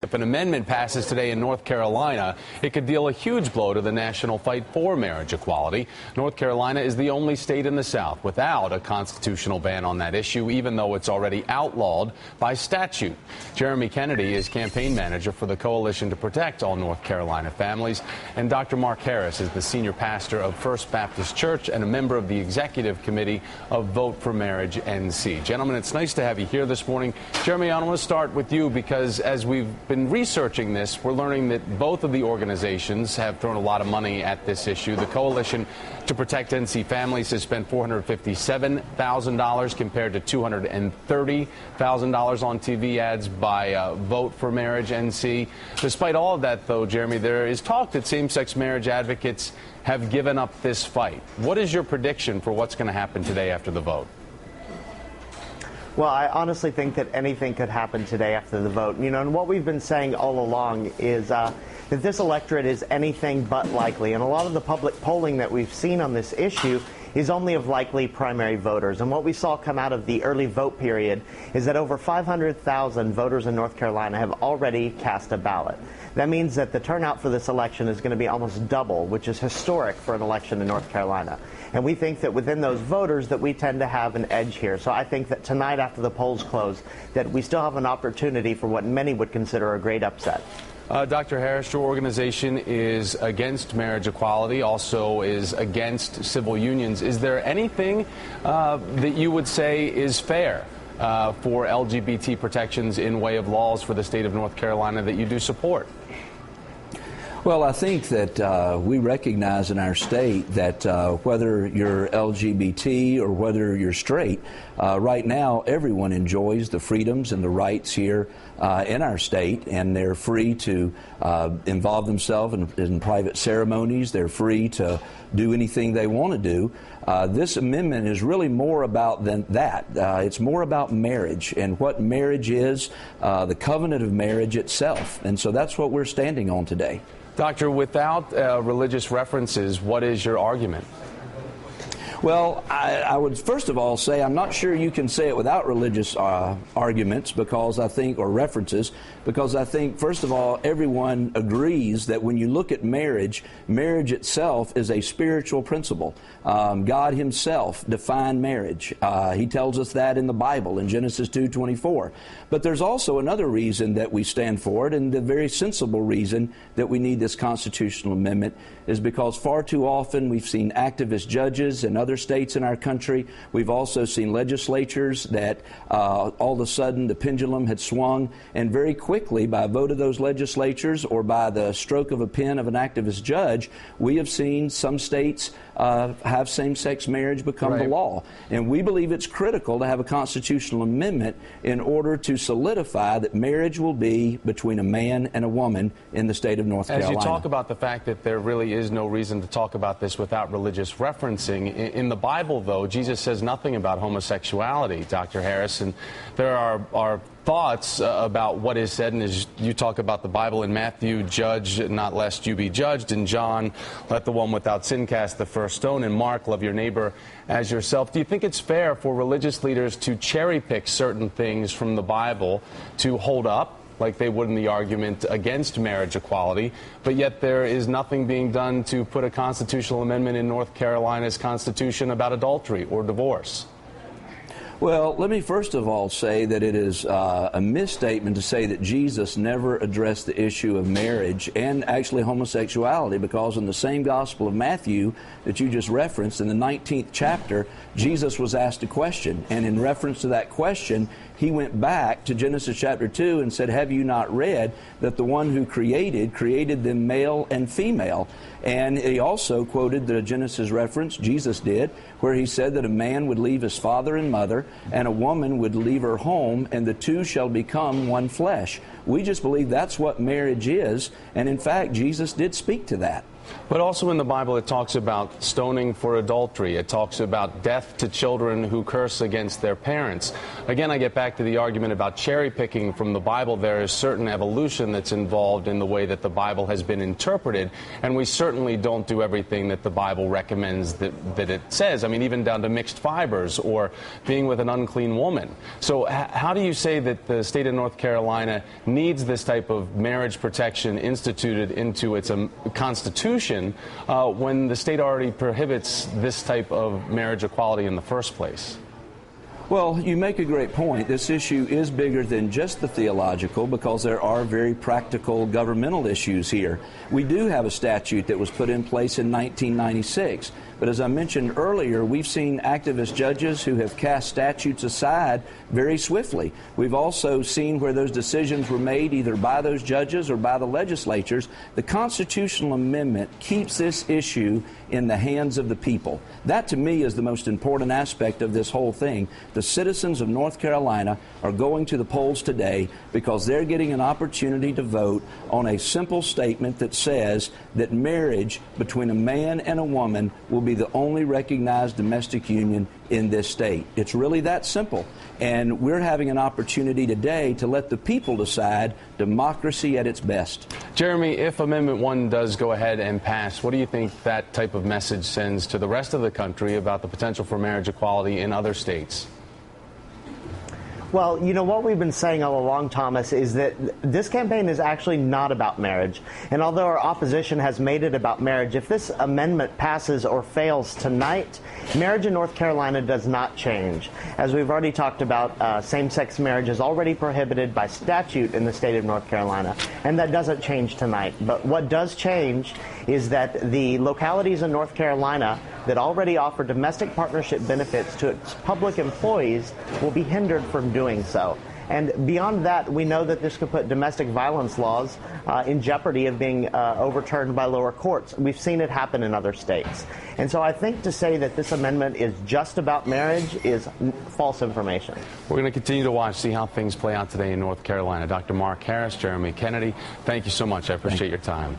If an amendment passes today in North Carolina, it could deal a huge blow to the national fight for marriage equality. North Carolina is the only state in the South without a constitutional ban on that issue, even though it's already outlawed by statute. Jeremy Kennedy is campaign manager for the Coalition to Protect All North Carolina Families, and Dr. Mark Harris is the senior pastor of First Baptist Church and a member of the executive committee of Vote for Marriage NC. Gentlemen, it's nice to have you here this morning. Jeremy, I want to start with you because as we've been researching this, we're learning that both of the organizations have thrown a lot of money at this issue. The Coalition to Protect NC Families has spent $457,000 compared to $230,000 on TV ads by Vote for Marriage NC. Despite all of that, though, Jeremy, there is talk that same-sex marriage advocates have given up this fight. What is your prediction for what's going to happen today after the vote? Well, I honestly think that anything could happen today after the vote. You know, and what we've been saying all along is that this electorate is anything but likely. And a lot of the public polling that we've seen on this issue is only of likely primary voters. And what we saw come out of the early vote period is that over 500,000 voters in North Carolina have already cast a ballot. That means that the turnout for this election is going to be almost double, which is historic for an election in North Carolina. And we think that within those voters that we tend to have an edge here. So I think that tonight after the polls close, that we still have an opportunity for what many would consider a great upset. Dr. Harris, your organization is against marriage equality, also is against civil unions. Is there anything that you would say is fair for LGBT protections in way of laws for the state of North Carolina that you do support? Well, I think that we recognize in our state that whether you're LGBT or whether you're straight, right now everyone enjoys the freedoms and the rights here in our state, and they're free to involve themselves in private ceremonies. They're free to do anything they want to do. This amendment is really more about than that. It's more about marriage and what marriage is, the covenant of marriage itself. And so that's what we're standing on today. Doctor, without religious references, what is your argument? Well, I would first of all say I'm not sure you can say it without religious arguments because I think, or references, because I think, first of all, everyone agrees that when you look at marriage, marriage itself is a spiritual principle. God himself defined marriage. He tells us that in the Bible in Genesis 2:24. But there's also another reason that we stand for it, and the very sensible reason that we need this constitutional amendment is because far too often we've seen activist judges and other states in our country. We've also seen legislatures that all of a sudden the pendulum had swung, and very quickly by a vote of those legislatures or by the stroke of a pen of an activist judge, we have seen some states have same-sex marriage become the law. And we believe it's critical to have a constitutional amendment in order to solidify that marriage will be between a man and a woman in the state of North Carolina. As you talk about the fact that there really is no reason to talk about this without religious referencing, in the Bible, though, Jesus says nothing about homosexuality, Dr. Harris, and there are thoughts about what is said, and as you talk about the Bible in Matthew, judge not lest you be judged. In John, let the one without sin cast the first stone. In Mark, love your neighbor as yourself. Do you think it's fair for religious leaders to cherry pick certain things from the Bible to hold up, like they would in the argument against marriage equality, but yet there is nothing being done to put a constitutional amendment in North Carolina's Constitution about adultery or divorce? Well, let me first of all say that it is a misstatement to say that Jesus never addressed the issue of marriage and actually homosexuality, because in the same Gospel of Matthew that you just referenced, in the 19th chapter, Jesus was asked a question, and in reference to that question, he went back to Genesis chapter 2 and said, have you not read that the one who created them male and female? And he also quoted the Genesis reference, Jesus did, where he said that a man would leave his father and mother, and a woman would leave her home, and the two shall become one flesh. We just believe that's what marriage is, and in fact, Jesus did speak to that. But also in the Bible, it talks about stoning for adultery. It talks about death to children who curse against their parents. Again, I get back to the argument about cherry picking from the Bible. There is certain evolution that's involved in the way that the Bible has been interpreted, and we certainly don't do everything that the Bible recommends that it says. I mean, even down to mixed fibers or being with an unclean woman. So how do you say that the state of North Carolina needs this type of marriage protection instituted into its constitution when the state already prohibits this type of marriage equality in the first place? Well, you make a great point. This issue is bigger than just the theological because there are very practical governmental issues here. We do have a statute that was put in place in 1996. But as I mentioned earlier, we've seen activist judges who have cast statutes aside very swiftly. We've also seen where those decisions were made either by those judges or by the legislatures. The constitutional amendment keeps this issue in the hands of the people. That, to me, is the most important aspect of this whole thing. The citizens of North Carolina are going to the polls today because they're getting an opportunity to vote on a simple statement that says that marriage between a man and a woman will be the only recognized domestic union in this state. It's really that simple. And we're having an opportunity today to let the people decide, democracy at its best. Jeremy, if Amendment 1 does go ahead and pass, what do you think that type of message sends to the rest of the country about the potential for marriage equality in other states? Well, you know, what we've been saying all along, Thomas, is that this campaign is actually not about marriage. And although our opposition has made it about marriage, if this amendment passes or fails tonight, marriage in North Carolina does not change. As we've already talked about, same-sex marriage is already prohibited by statute in the state of North Carolina, and that doesn't change tonight. But what does change is that the localities in North Carolina that already offer domestic partnership benefits to its public employees will be hindered from doing so. And beyond that, we know that this could put domestic violence laws in jeopardy of being overturned by lower courts. We've seen it happen in other states. And so I think to say that this amendment is just about marriage is false information. We're going to continue to watch, see how things play out today in North Carolina. Dr. Mark Harris, Jeremy Kennedy, thank you so much. I appreciate your time.